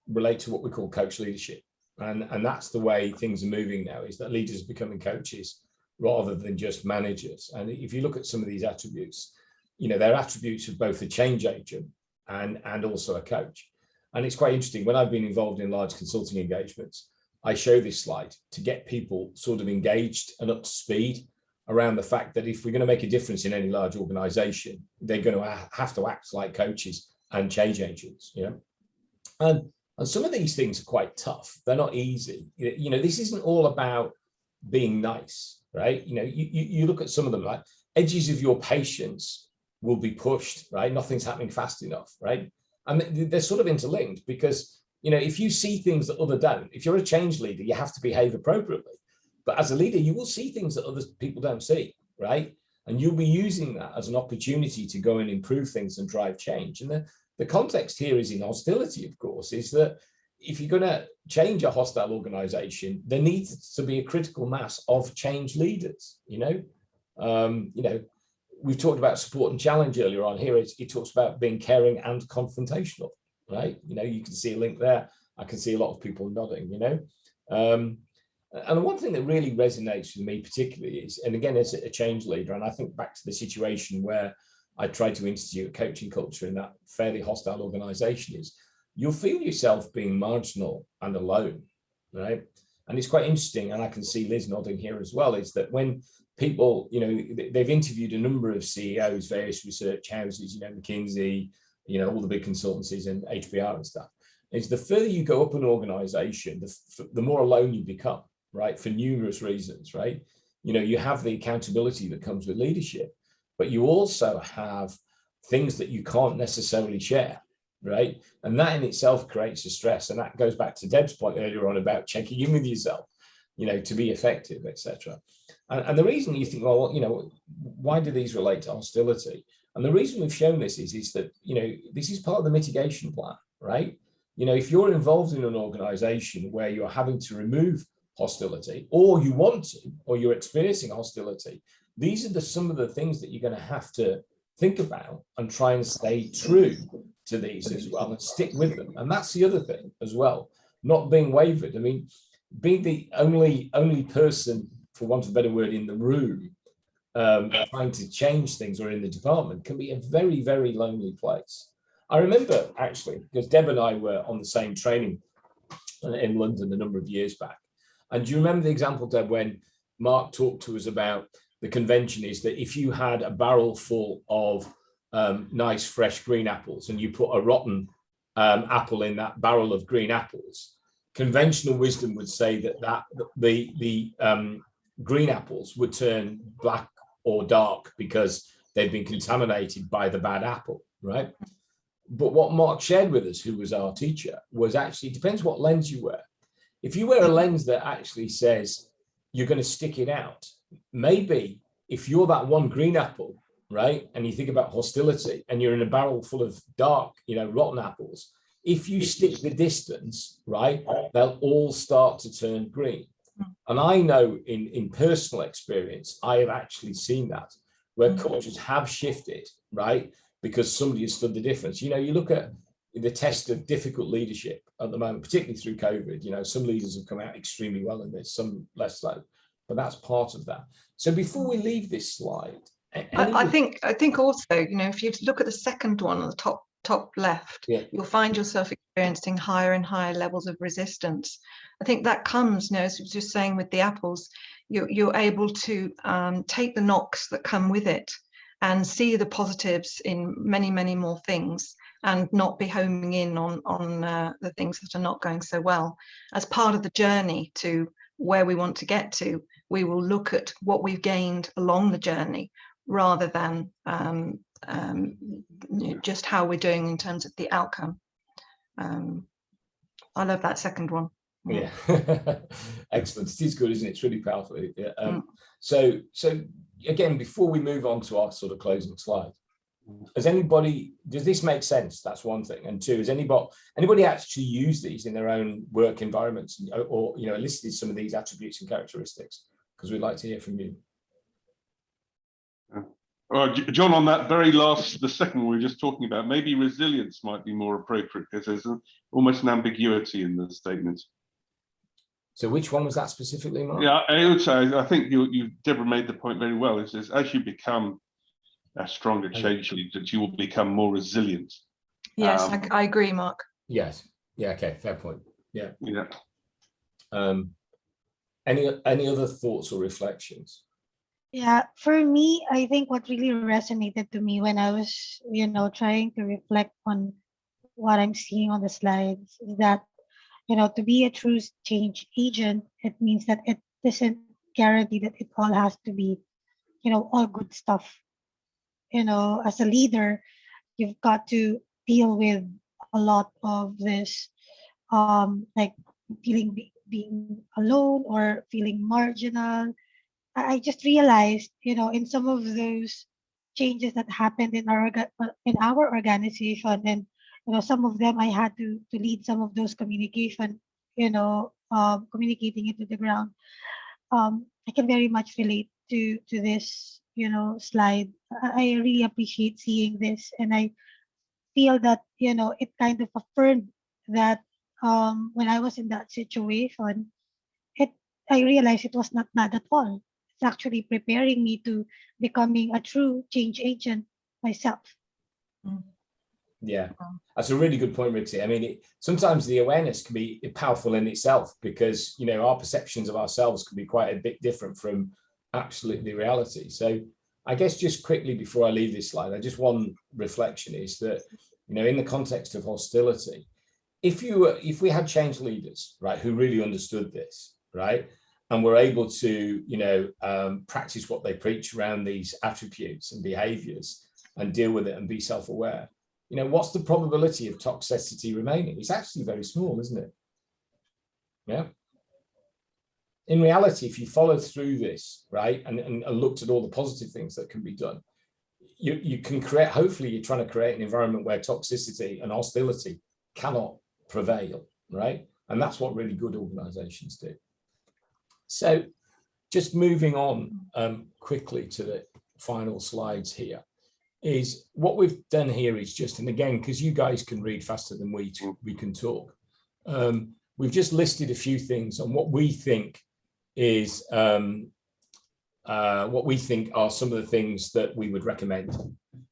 relate to what we call coach leadership. And that's the way things are moving now, is that leaders are becoming coaches rather than just managers. And if you look at some of these attributes, they're attributes of both a change agent and also a coach. And it's quite interesting, when I've been involved in large consulting engagements, I show this slide to get people sort of engaged and up to speed around the fact that if we're going to make a difference in any large organization, they're going to have to act like coaches and change agents, And some of these things are quite tough. They're not easy. This isn't all about being nice, right? You look at some of them, like edges of your patience will be pushed, right? Nothing's happening fast enough, right? And they're sort of interlinked, because, if you see things that others don't, if you're a change leader, you have to behave appropriately. But as a leader, you will see things that other people don't see, right? And you'll be using that as an opportunity to go and improve things and drive change. And the context here is in hostility, of course, is that if you're going to change a hostile organization, there needs to be a critical mass of change leaders. We've talked about support and challenge earlier on. Here it talks about being caring and confrontational, right? You can see a link there. I can see a lot of people nodding, And one thing that really resonates with me particularly is, and again, as a change leader, and I think back to the situation where I tried to institute a coaching culture in that fairly hostile organization, is you'll feel yourself being marginal and alone, right? And it's quite interesting, and I can see Liz nodding here as well, is that when people, you know, they've interviewed a number of CEOs, various research houses, you know, McKinsey, you know, all the big consultancies and HBR and stuff, is the further you go up an organization, the more alone you become, right? For numerous reasons, right? You know, you have the accountability that comes with leadership, but you also have things that you can't necessarily share, right? And that in itself creates a stress. And that goes back to Deb's point earlier on about checking in with yourself, you know, to be effective, etc. And the reason you think, well, you know, why do these relate to hostility? And the reason we've shown this is that, you know, this is part of the mitigation plan, right? You know, if you're involved in an organization where you're having to remove hostility, or you want to, or you're experiencing hostility, these are some of the things that you're going to have to think about and try and stay true to these as well and stick with them. And that's the other thing as well, not being wavered. I mean, being the only person, for want of a better word, in the room trying to change things or in the department can be a very, very lonely place. I remember actually, because Deb and I were on the same training in London a number of years back. And do you remember the example, Deb, when Mark talked to us about the convention is that if you had a barrel full of nice fresh green apples and you put a rotten apple in that barrel of green apples, conventional wisdom would say that the green apples would turn black or dark because they've been contaminated by the bad apple, right? But what Mark shared with us, who was our teacher, was actually, it depends what lens you wear. If you wear a lens that actually says you're going to stick it out, maybe if you're that one green apple, right, and you think about hostility and you're in a barrel full of dark, you know, rotten apples, if you stick the distance, right, they'll all start to turn green. And I know in personal experience, I have actually seen that where cultures have shifted, right, because somebody has stood the difference. You know, you look at the test of difficult leadership at the moment, particularly through COVID, you know, some leaders have come out extremely well in this, some less so, but that's part of that. So before we leave this slide, I think also, you know, if you look at the second one on the top left, yeah, you'll find yourself experiencing higher and higher levels of resistance. I think that comes, you know, as we were just saying with the apples, you're able to take the knocks that come with it and see the positives in many, many more things, and not be homing in on the things that are not going so well. As part of the journey to where we want to get to, we will look at what we've gained along the journey rather than just how we're doing in terms of the outcome. I love that second one. Yeah, excellent. It is good, isn't it? It's really powerful. Yeah. So again, before we move on to our sort of closing slide, does this make sense? That's one thing. And two, has anybody actually used these in their own work environments, or you know, listed some of these attributes and characteristics? Because we'd like to hear from you. John, on that very last, the second one we were just talking about, maybe resilience might be more appropriate because there's almost an ambiguity in the statement. So which one was that specifically, Mark? Yeah, I would say, I think Deborah made the point very well, is as you become a stronger change lead, that you will become more resilient. Yes, I agree, Mark. Yes. Yeah, okay, fair point. Yeah. Yeah. Any other thoughts or reflections? Yeah, for me, I think what really resonated to me when I was, you know, trying to reflect on what I'm seeing on the slides is that, you know, to be a true change agent, it means that it doesn't guarantee that it all has to be, you know, all good stuff. You know, as a leader, you've got to deal with a lot of this, like being alone or feeling marginal. I just realized, you know, in some of those changes that happened in our organization, and you know, some of them I had to lead some of those communication, you know, communicating it to the ground. I can very much relate to this, you know, slide. I really appreciate seeing this, and I feel that, you know, it kind of affirmed that when I was in that situation, I realized it was not bad at all. It's actually preparing me to becoming a true change agent myself. Yeah, that's a really good point, Rixie. I mean, sometimes the awareness can be powerful in itself, because, you know, our perceptions of ourselves can be quite a bit different from absolutely reality. So I guess just quickly before I leave this slide, just one reflection is that, you know, in the context of hostility, if we had change leaders, right, who really understood this, right, and were able to, you know, practice what they preach around these attributes and behaviors and deal with it and be self-aware, you know, what's the probability of toxicity remaining? It's actually very small, isn't it? Yeah. In reality, if you followed through this, right, and looked at all the positive things that can be done, you can create, hopefully you're trying to create an environment where toxicity and hostility cannot prevail, right? And that's what really good organizations do. So just moving on quickly to the final slides here, is what we've done here is just, and again, because you guys can read faster than we can talk, we've just listed a few things on what we think is what we think are some of the things that we would recommend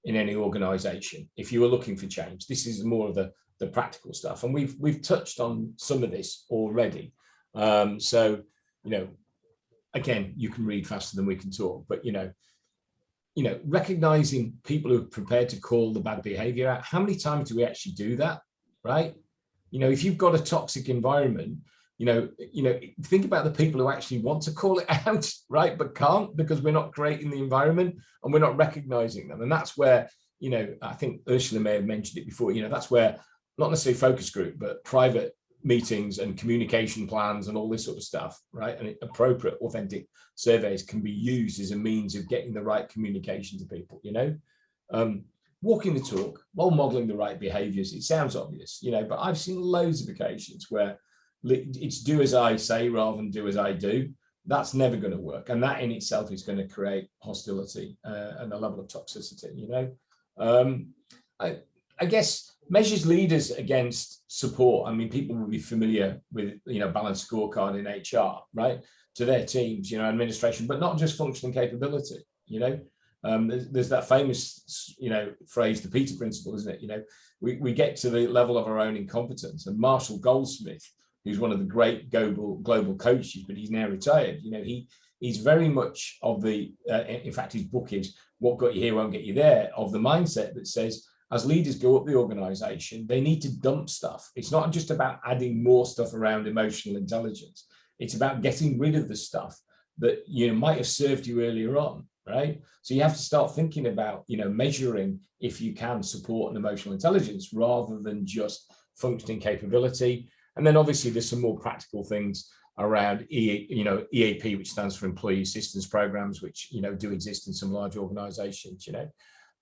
in any organization if you were looking for change. This is more of the practical stuff, and we've touched on some of this already. So, you know, again, you can read faster than we can talk, but you know, recognizing people who are prepared to call the bad behavior out. How many times do we actually do that, right? You know, if you've got a toxic environment, you know, think about the people who actually want to call it out, right, but can't, because we're not creating the environment and we're not recognizing them. And that's where, you know, I think Ursula may have mentioned it before, you know, that's where not necessarily focus group, but private meetings and communication plans and all this sort of stuff, right, and appropriate authentic surveys can be used as a means of getting the right communication to people, you know. Walking the talk, while modeling the right behaviors. It sounds obvious, you know, but I've seen loads of occasions where it's do as I say rather than do as I do. That's never going to work, and that in itself is going to create hostility and a level of toxicity, you know. I guess measures leaders against support. I mean, people will be familiar with, you know, balanced scorecard in HR, right, to their teams, you know, administration, but not just function and capability, you know. There's that famous, you know, phrase, the Peter principle, isn't it? You know, we get to the level of our own incompetence, and Marshall Goldsmith, who's one of the great global coaches, but he's now retired, you know, he's very much of the, in fact, his book is What Got You Here Won't Get You There, of the mindset that says, as leaders go up the organization, they need to dump stuff. It's not just about adding more stuff around emotional intelligence. It's about getting rid of the stuff that, you know, might have served you earlier on, right? So you have to start thinking about, you know, measuring, if you can, support and emotional intelligence rather than just functioning capability. And then obviously there's some more practical things around EAP, which stands for Employee Assistance Programs, which, you know, do exist in some large organizations, you know.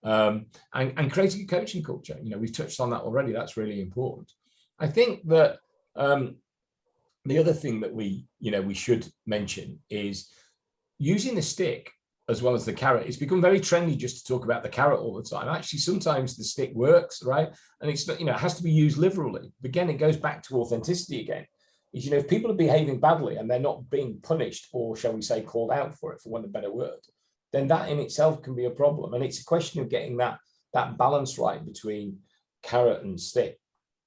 And creating a coaching culture, you know, we've touched on that already. That's really important. I think that the other thing that we should mention is using the stick as well as the carrot. It's become very trendy just to talk about the carrot all the time. Actually, sometimes the stick works, right? And it's not, you know, it has to be used liberally. Again, it goes back to authenticity again. Is, you know, if people are behaving badly and they're not being punished, or shall we say called out for it, for want of a better word, then that in itself can be a problem. And it's a question of getting that balance right between carrot and stick.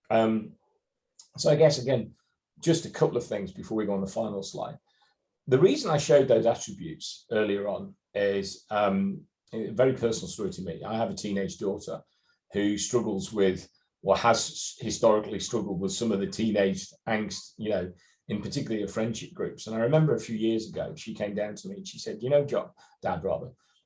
So I guess, again, just a couple of things before we go on the final slide. The reason I showed those attributes earlier on is a very personal story to me. I have a teenage daughter who struggles with, or has historically struggled with, some of the teenage angst, you know, in particular friendship groups. And I remember a few years ago, she came down to me and she said, you know, Dad,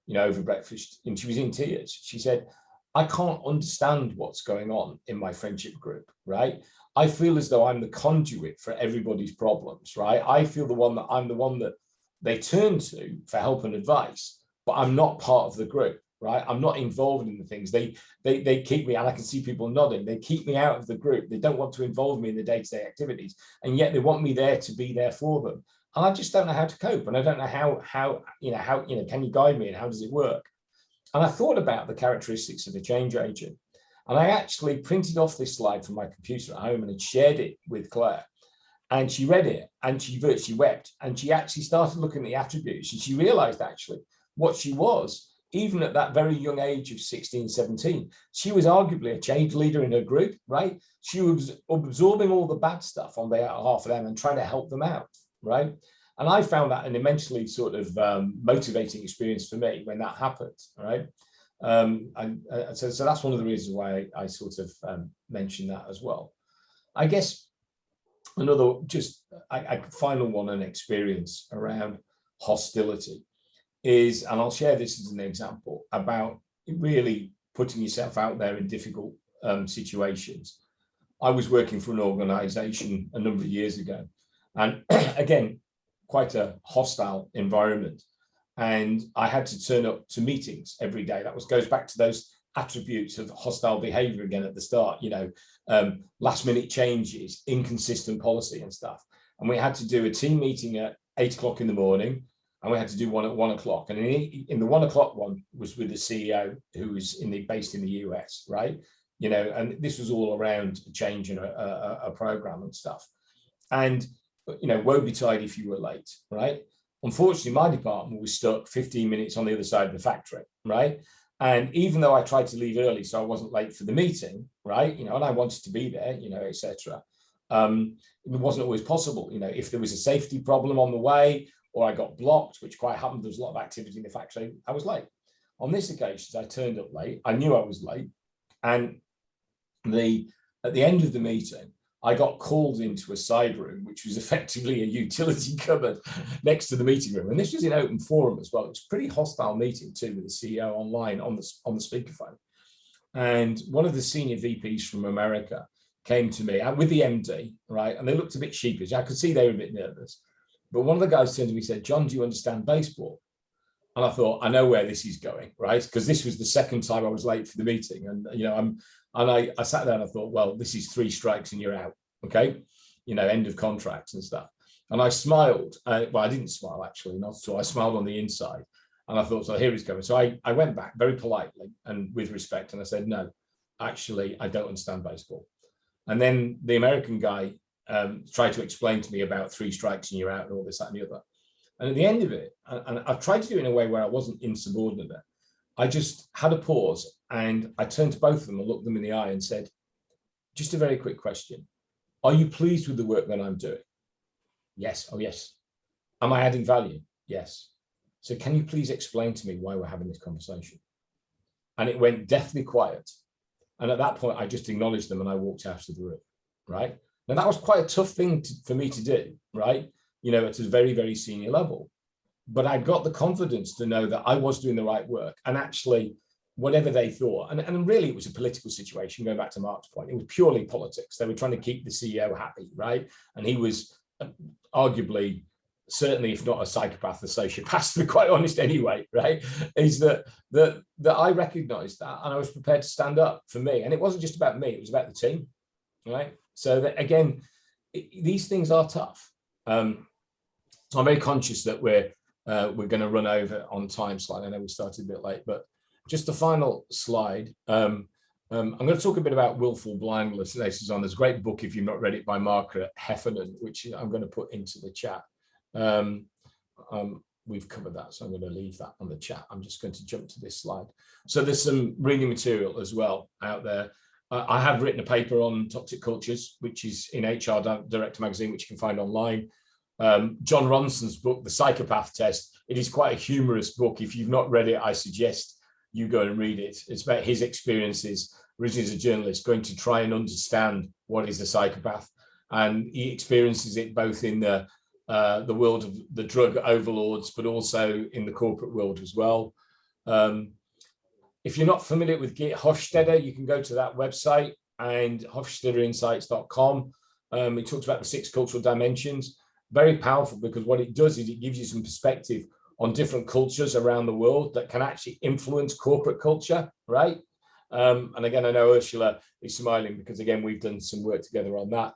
you know, over breakfast, and she was in tears. She said, I can't understand what's going on in my friendship group, right? I feel as though I'm the conduit for everybody's problems, right? I feel I'm the one that they turn to for help and advice, but I'm not part of the group, right? I'm not involved in the things. They keep me, and I can see people nodding, they keep me out of the group. They don't want to involve me in the day-to-day activities, and yet they want me there to be there for them. And I just don't know how to cope, and I don't know how can you guide me, and how does it work? And I thought about the characteristics of a change agent. And I actually printed off this slide from my computer at home and had shared it with Claire. And she read it and she virtually wept. And she actually started looking at the attributes, and she realized actually what she was even at that very young age of 16, 17, she was arguably a change leader in her group, right? She was absorbing all the bad stuff on behalf of them and trying to help them out, right? And I found that an immensely sort of motivating experience for me when that happened, right? So that's one of the reasons why I sort of mentioned that as well. I guess another final one, an experience around hostility is, and I'll share this as an example, about really putting yourself out there in difficult situations. I was working for an organization a number of years ago, and again, quite a hostile environment. And I had to turn up to meetings every day. That goes back to those attributes of hostile behavior again at the start, last minute changes, inconsistent policy and stuff. And we had to do a team meeting at 8 o'clock in the morning, and we had to do one at 1 o'clock. And in the 1 o'clock one was with the CEO, who was based in the US, right? And this was all around change in a program and stuff. And, woe betide if you were late, right? Unfortunately, my department was stuck 15 minutes on the other side of the factory, right? And even though I tried to leave early so I wasn't late for the meeting, right, and I wanted to be there, etc., it wasn't always possible. If there was a safety problem on the way or I got blocked, which quite happened, there was a lot of activity in the factory, I was late. On this occasion, I turned up late. I knew I was late. And at the end of the meeting, I got called into a side room, which was effectively a utility cupboard next to the meeting room. And this was in open forum as well. It was a pretty hostile meeting too, with the CEO online on the speakerphone. And one of the senior VPs from America came to me with the MD, right? And they looked a bit sheepish. I could see they were a bit nervous. But one of the guys turned to me and said, "John, do you understand baseball?" And I thought, I know where this is going, right? Because this was the second time I was late for the meeting. And, I sat there and I thought, well, this is 3 strikes and you're out, okay? End of contracts and stuff. And I smiled. Well, I didn't smile, actually, not at all. I smiled on the inside. And I thought, so here it's going. So I went back very politely and with respect. And I said, no, actually, I don't understand baseball. And then the American guy tried to explain to me about 3 strikes and you're out and all this, that, and the other. And at the end of it, and I've tried to do it in a way where I wasn't insubordinate, I just had a pause and I turned to both of them and looked them in the eye and said, just a very quick question. Are you pleased with the work that I'm doing? Yes. Oh, yes. Am I adding value? Yes. So can you please explain to me why we're having this conversation? And it went deathly quiet. And at that point, I just acknowledged them and I walked out of the room, right? Now, that was quite a tough thing for me to do, right? At a very, very senior level. But I got the confidence to know that I was doing the right work. And actually, whatever they thought, and really it was a political situation, going back to Mark's point, it was purely politics. They were trying to keep the CEO happy, right? And he was arguably, certainly, if not a psychopath, a sociopath, to be quite honest anyway, right? Is that I recognized that and I was prepared to stand up for me. And it wasn't just about me, it was about the team, right? So that, again, these things are tough. So I'm very conscious that we're going to run over on time slide. I know we started a bit late, but just the final slide. I'm going to talk a bit about willful blindness. There's a great book, if you've not read it, by Margaret Heffernan, which I'm going to put into the chat. We've covered that, so I'm going to leave that on the chat. I'm just going to jump to this slide. So there's some reading material as well out there. I have written a paper on toxic cultures, which is in HR Director magazine, which you can find online. John Ronson's book, The Psychopath Test, it is quite a humorous book. If you've not read it, I suggest you go and read it. It's about his experiences, originally as a journalist, going to try and understand what is a psychopath. And he experiences it both in the world of the drug overlords, but also in the corporate world as well. If you're not familiar with Geert Hofstede, you can go to that website and hofstaderinsights.com. It talks about the 6 cultural dimensions. Very powerful, because what it does is it gives you some perspective on different cultures around the world that can actually influence corporate culture, right? And again, I know Ursula is smiling because, again, we've done some work together on that.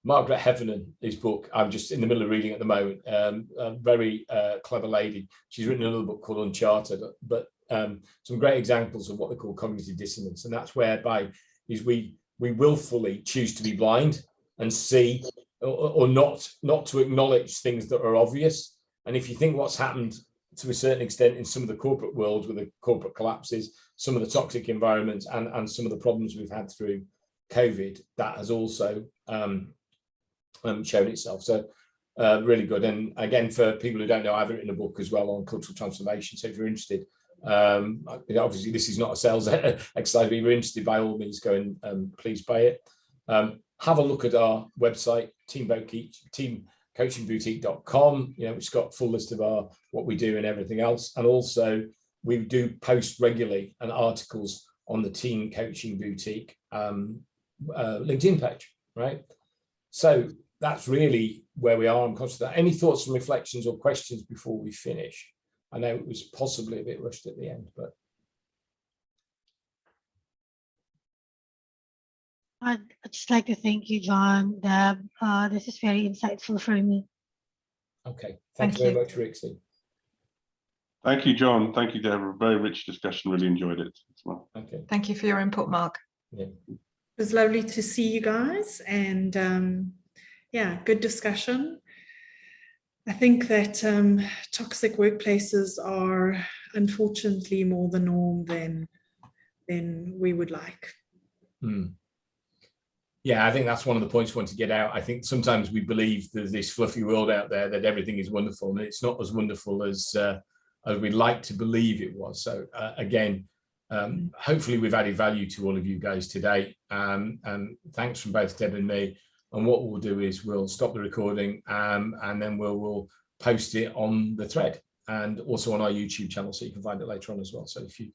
Margaret Heffernan, his book, I'm just in the middle of reading at the moment, a very clever lady. She's written another book called Uncharted, but some great examples of what they call cognitive dissonance. And that's whereby is we willfully choose to be blind and see or not to acknowledge things that are obvious. And if you think what's happened to a certain extent in some of the corporate world with the corporate collapses, some of the toxic environments and some of the problems we've had through COVID, that has also shown itself. So really good. And again, for people who don't know, I've written a book as well on cultural transformation. So if you're interested, obviously this is not a sales exercise, but if you're interested, by all means, go and please buy it. Have a look at our website, teamcoachingboutique.com, which has got a full list of what we do and everything else. And also we do post regularly and articles on the Team Coaching Boutique LinkedIn page, right? So that's really where we are. I'm conscious of that. Any thoughts and reflections or questions before we finish? I know it was possibly a bit rushed at the end, but. I'd just like to thank you, John, Deb. This is very insightful for me. Okay, thank you very much, Rixie. Thank you, John. Thank you, Deborah. Very rich discussion. Really enjoyed it as well. Okay. Thank you for your input, Mark. Yeah. It was lovely to see you guys, and yeah, good discussion. I think that toxic workplaces are unfortunately more the norm than we would like. Yeah, I think that's one of the points we want to get out. I think sometimes we believe there's this fluffy world out there that everything is wonderful, and it's not as wonderful as we'd like to believe it was. So again, hopefully we've added value to all of you guys today. And thanks from both Deb and me. And what we'll do is we'll stop the recording and then we'll post it on the thread and also on our YouTube channel, so you can find it later on as well. So if you're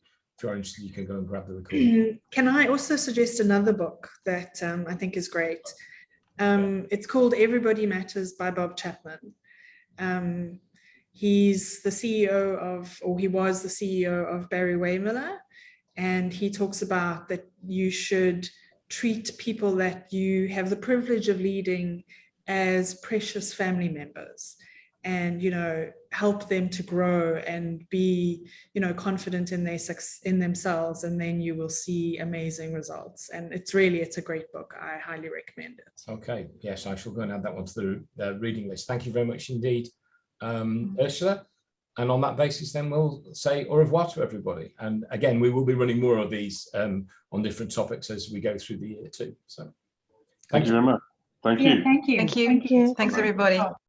interested, you can go and grab the recording. Can I also suggest another book that I think is great? It's called Everybody Matters by Bob Chapman. He's the CEO of, or he was the CEO of Barry Waymiller, and he talks about that you should treat people that you have the privilege of leading as precious family members, and help them to grow and be confident in themselves, and then you will see amazing results. And it's a great book. I highly recommend it. Okay, yes, I shall go and add that one to the reading list. Thank you very much indeed, Ursula. And on that basis, then we'll say au revoir to everybody. And again, we will be running more of these on different topics as we go through the year too. So thank you very much. Thank you. Thank you. Thanks, everybody.